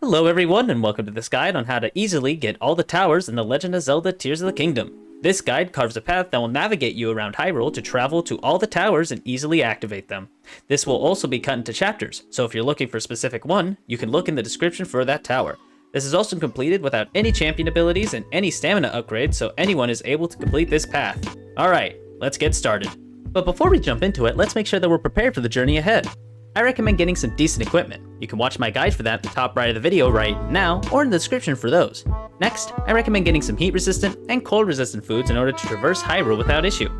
Hello everyone and welcome to this guide on how to easily get all the towers in The Legend of Zelda Tears of the Kingdom. This guide carves a path that will navigate you around Hyrule to travel to all the towers and easily activate them. This will also be cut into chapters, so if you're looking for a specific one, you can look in the description for that tower. This is also completed without any champion abilities and any stamina upgrades, so anyone is able to complete this path. Alright, let's get started. But before we jump into it, let's make sure that we're prepared for the journey ahead. I recommend getting some decent equipment. You can watch my guide for that at the top right of the video right now, or in the description for those. Next, I recommend getting some heat resistant and cold resistant foods in order to traverse Hyrule without issue.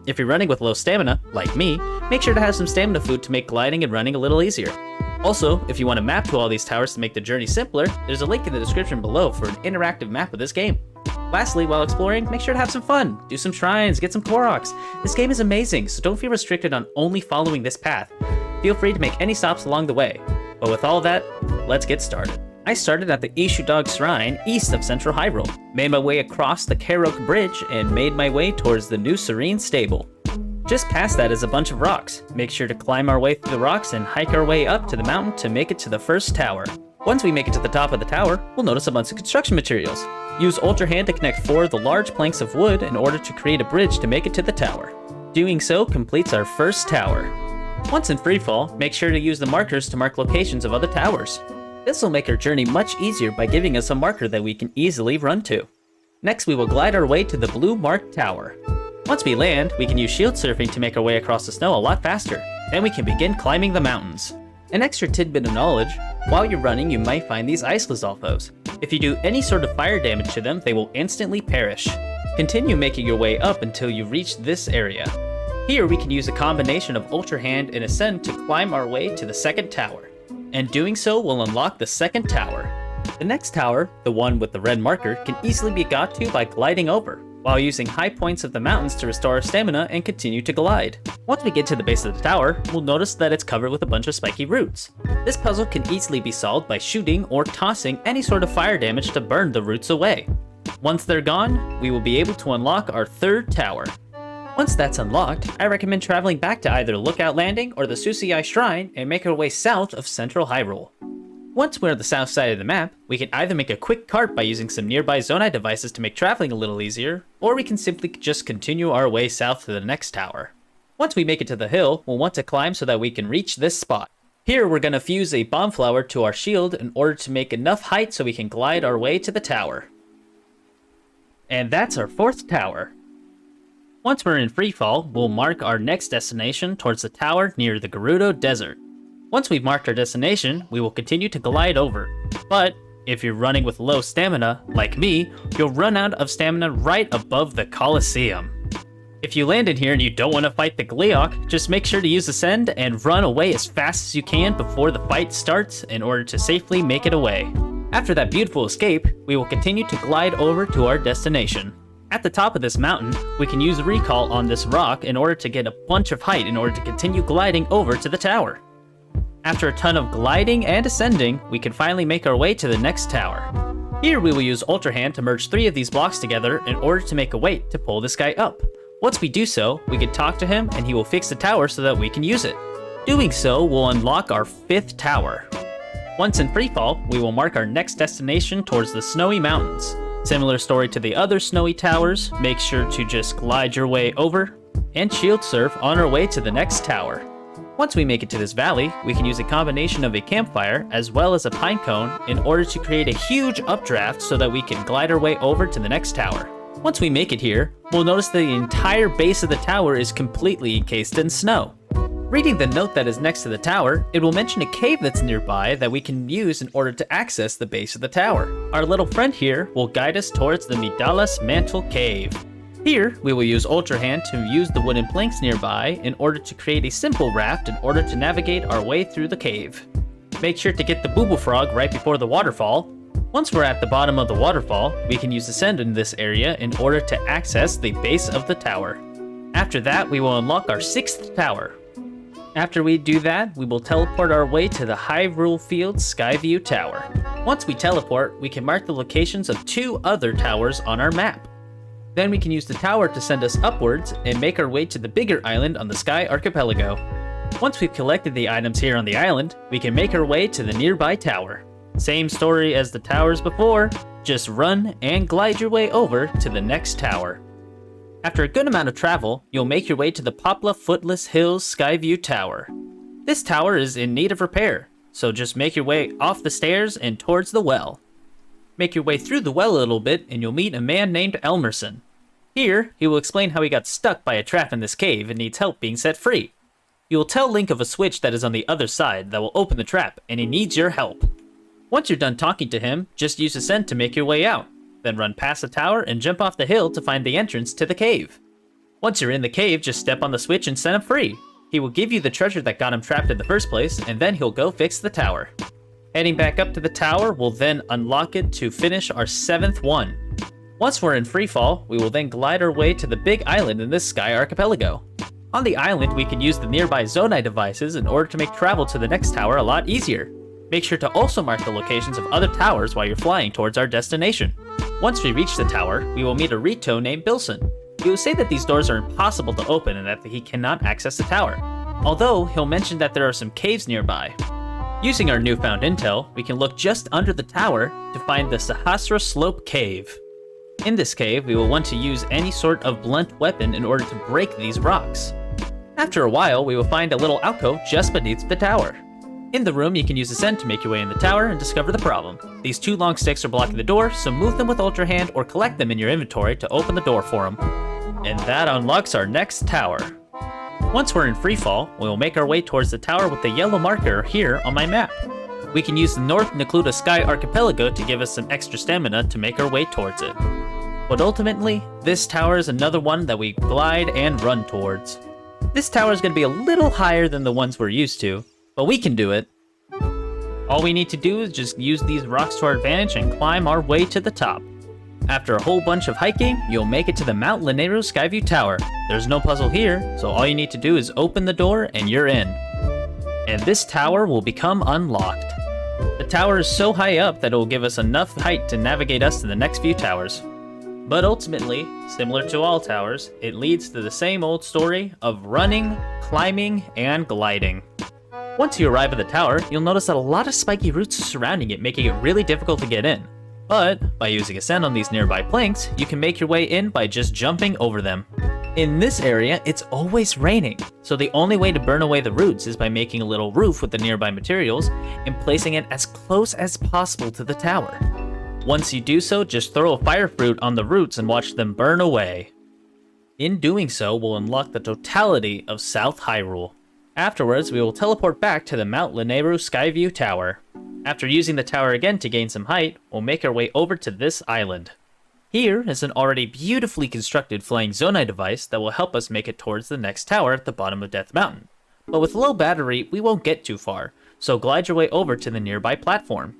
If you're running with low stamina, like me, make sure to have some stamina food to make gliding and running a little easier. Also, if you want a map to all these towers to make the journey simpler, there's a link in the description below for an interactive map of this game. Lastly, while exploring, make sure to have some fun, do some shrines, get some Koroks. This game is amazing, so don't feel restricted on only following this path. Feel free to make any stops along the way. But with all that, let's get started. I started at the Ishudog Shrine east of Central Hyrule, made my way across the Karok Bridge, and made my way towards the New Serene Stable. Just past that is a bunch of rocks. Make sure to climb our way through the rocks and hike our way up to the mountain to make it to the first tower. Once we make it to the top of the tower, we'll notice a bunch of construction materials. Use Ultra Hand to connect 4 of the large planks of wood in order to create a bridge to make it to the tower. Doing so completes our first tower. Once in freefall, make sure to use the markers to mark locations of other towers. This will make our journey much easier by giving us a marker that we can easily run to. Next, we will glide our way to the blue marked tower. Once we land, we can use shield surfing to make our way across the snow a lot faster. Then we can begin climbing the mountains. An extra tidbit of knowledge, while you're running you might find these ice Lizalfos. If you do any sort of fire damage to them, they will instantly perish. Continue making your way up until you reach this area. Here we can use a combination of Ultra Hand and Ascend to climb our way to the second tower. And doing so will unlock the second tower. The next tower, the one with the red marker, can easily be got to by gliding over, while using high points of the mountains to restore our stamina and continue to glide. Once we get to the base of the tower, we'll notice that it's covered with a bunch of spiky roots. This puzzle can easily be solved by shooting or tossing any sort of fire damage to burn the roots away. Once they're gone, we will be able to unlock our third tower. Once that's unlocked, I recommend traveling back to either Lookout Landing or the Susei Shrine and make our way south of Central Hyrule. Once we're on the south side of the map, we can either make a quick cart by using some nearby Zonai devices to make traveling a little easier, or we can simply just continue our way south to the next tower. Once we make it to the hill, we'll want to climb so that we can reach this spot. Here we're going to fuse a bomb flower to our shield in order to make enough height so we can glide our way to the tower. And that's our fourth tower. Once we're in freefall, we'll mark our next destination towards the tower near the Gerudo Desert. Once we've marked our destination, we will continue to glide over. But if you're running with low stamina, like me, you'll run out of stamina right above the Colosseum. If you land in here and you don't want to fight the Gleeok, just make sure to use Ascend and run away as fast as you can before the fight starts in order to safely make it away. After that beautiful escape, we will continue to glide over to our destination. At the top of this mountain, we can use recall on this rock in order to get a bunch of height in order to continue gliding over to the tower. After a ton of gliding and ascending, we can finally make our way to the next tower. Here we will use Ultra Hand to merge 3 of these blocks together in order to make a weight to pull this guy up. Once we do so, we can talk to him and he will fix the tower so that we can use it. Doing so will unlock our 5th tower. Once in freefall, we will mark our next destination towards the Snowy Mountains. Similar story to the other snowy towers, make sure to just glide your way over and shield surf on our way to the next tower. Once we make it to this valley, we can use a combination of a campfire as well as a pine cone in order to create a huge updraft so that we can glide our way over to the next tower. Once we make it here, we'll notice that the entire base of the tower is completely encased in snow. Reading the note that is next to the tower, it will mention a cave that's nearby that we can use in order to access the base of the tower. Our little friend here will guide us towards the Midalas Mantle Cave. Here, we will use Ultra Hand to use the wooden planks nearby in order to create a simple raft in order to navigate our way through the cave. Make sure to get the Boo Boo Frog right before the waterfall. Once we're at the bottom of the waterfall, we can use Ascend in this area in order to access the base of the tower. After that, we will unlock our 6th tower. After we do that, we will teleport our way to the Hyrule Field Skyview Tower. Once we teleport, we can mark the locations of 2 other towers on our map. Then we can use the tower to send us upwards and make our way to the bigger island on the Sky Archipelago. Once we've collected the items here on the island, we can make our way to the nearby tower. Same story as the towers before, just run and glide your way over to the next tower. After a good amount of travel, you'll make your way to the Popla Foothills Hills Skyview Tower. This tower is in need of repair, so just make your way off the stairs and towards the well. Make your way through the well a little bit and you'll meet a man named Elmerson. Here, he will explain how he got stuck by a trap in this cave and needs help being set free. You will tell Link of a switch that is on the other side that will open the trap, and he needs your help. Once you're done talking to him, just use Ascent to make your way out. Then run past the tower and jump off the hill to find the entrance to the cave. Once you're in the cave, just step on the switch and set him free. He will give you the treasure that got him trapped in the first place, and then he'll go fix the tower. Heading back up to the tower, we'll then unlock it to finish our 7th one. Once we're in freefall, we will then glide our way to the big island in this sky archipelago. On the island, we can use the nearby Zonai devices in order to make travel to the next tower a lot easier. Make sure to also mark the locations of other towers while you're flying towards our destination. Once we reach the tower, we will meet a Rito named Bilson. He will say that these doors are impossible to open and that he cannot access the tower, although he'll mention that there are some caves nearby. Using our newfound intel, we can look just under the tower to find the Sahasra Slope Cave. In this cave, we will want to use any sort of blunt weapon in order to break these rocks. After a while, we will find a little alcove just beneath the tower. In the room, you can use Ascent to make your way in the tower and discover the problem. These 2 long sticks are blocking the door, so move them with Ultra Hand or collect them in your inventory to open the door for them. And that unlocks our next tower. Once we're in freefall, we will make our way towards the tower with the yellow marker here on my map. We can use the North Necluda Sky Archipelago to give us some extra stamina to make our way towards it. But ultimately, this tower is another one that we glide and run towards. This tower is going to be a little higher than the ones we're used to, but we can do it. All we need to do is just use these rocks to our advantage and climb our way to the top. After a whole bunch of hiking, you'll make it to the Mount Lanayru Skyview Tower. There's no puzzle here, so all you need to do is open the door and you're in. And this tower will become unlocked. The tower is so high up that it will give us enough height to navigate us to the next few towers. But ultimately, similar to all towers, it leads to the same old story of running, climbing, and gliding. Once you arrive at the tower, you'll notice that a lot of spiky roots are surrounding it, making it really difficult to get in. But by using Ascent on these nearby planks, you can make your way in by just jumping over them. In this area, it's always raining, so the only way to burn away the roots is by making a little roof with the nearby materials and placing it as close as possible to the tower. Once you do so, just throw a fire fruit on the roots and watch them burn away. In doing so, we'll unlock the totality of South Hyrule. Afterwards, we will teleport back to the Mount Lanayru Skyview Tower. After using the tower again to gain some height, we'll make our way over to this island. Here is an already beautifully constructed flying Zonai device that will help us make it towards the next tower at the bottom of Death Mountain. But with low battery, we won't get too far, so glide your way over to the nearby platform.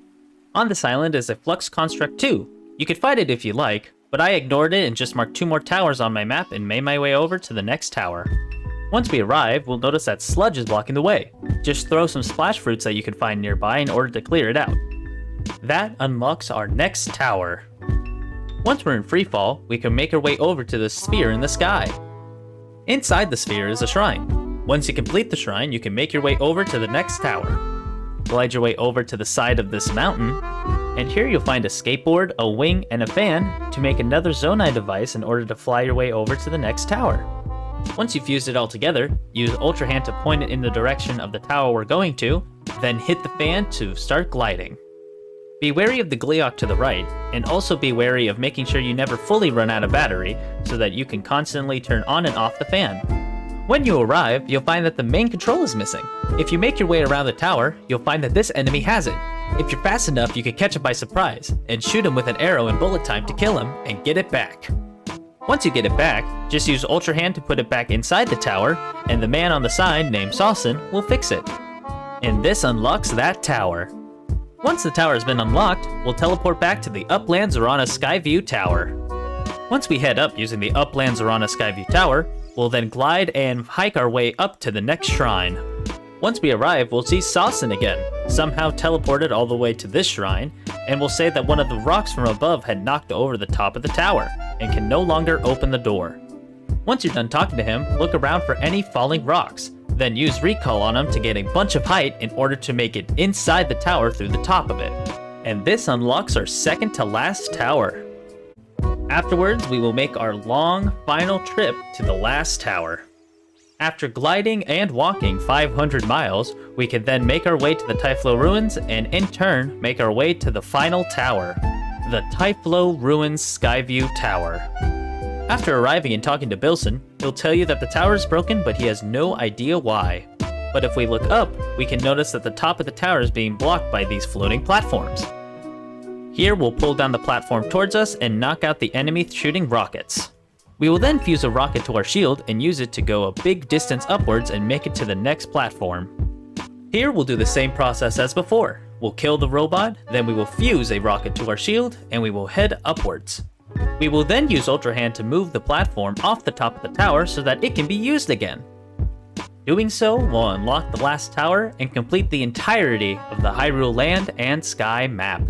On this island is a Flux Construct 2. You could fight it if you like, but I ignored it and just marked 2 more towers on my map and made my way over to the next tower. Once we arrive, we'll notice that sludge is blocking the way. Just throw some splash fruits that you can find nearby in order to clear it out. That unlocks our next tower. Once we're in freefall, we can make our way over to the sphere in the sky. Inside the sphere is a shrine. Once you complete the shrine, you can make your way over to the next tower. Glide your way over to the side of this mountain, and here you'll find a skateboard, a wing, and a fan to make another Zonai device in order to fly your way over to the next tower. Once you've fused it all together, use Ultra Hand to point it in the direction of the tower we're going to, then hit the fan to start gliding. Be wary of the Gleeok to the right, and also be wary of making sure you never fully run out of battery so that you can constantly turn on and off the fan. When you arrive, you'll find that the main control is missing. If you make your way around the tower, you'll find that this enemy has it. If you're fast enough, you can catch it by surprise, and shoot him with an arrow in bullet time to kill him, and get it back. Once you get it back, just use Ultra Hand to put it back inside the tower, and the man on the side named Saucin will fix it. And this unlocks that tower. Once the tower has been unlocked, we'll teleport back to the Upland Zorana Skyview Tower. Once we head up using the Upland Zorana Skyview Tower, we'll then glide and hike our way up to the next shrine. Once we arrive, we'll see Saucin again, somehow teleported all the way to this shrine, and we'll say that one of the rocks from above had knocked over the top of the tower, and can no longer open the door. Once you're done talking to him, look around for any falling rocks, then use recall on him to get a bunch of height in order to make it inside the tower through the top of it. and this unlocks our second to last tower. Afterwards, we will make our long, final trip to the last tower. After gliding and walking 500 miles, we can then make our way to the Thyphlo ruins and in turn make our way to the final tower, the Thyphlo Ruins Skyview Tower. After arriving and talking to Bilson, he'll tell you that the tower is broken but he has no idea why. But if we look up, we can notice that the top of the tower is being blocked by these floating platforms. Here we'll pull down the platform towards us and knock out the enemy shooting rockets. We will then fuse a rocket to our shield and use it to go a big distance upwards and make it to the next platform. Here we'll do the same process as before. We'll kill the robot, then we will fuse a rocket to our shield, and we will head upwards. We will then use Ultra Hand to move the platform off the top of the tower so that it can be used again. Doing so will unlock the last tower and complete the entirety of the Hyrule land and sky map.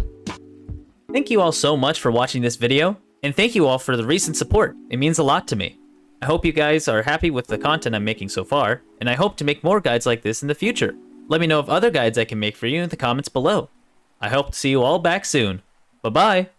Thank you all so much for watching this video, and thank you all for the recent support. It means a lot to me. I hope you guys are happy with the content I'm making so far, and I hope to make more guides like this in the future. Let me know of other guides I can make for you in the comments below. I hope to see you all back soon. Bye-bye!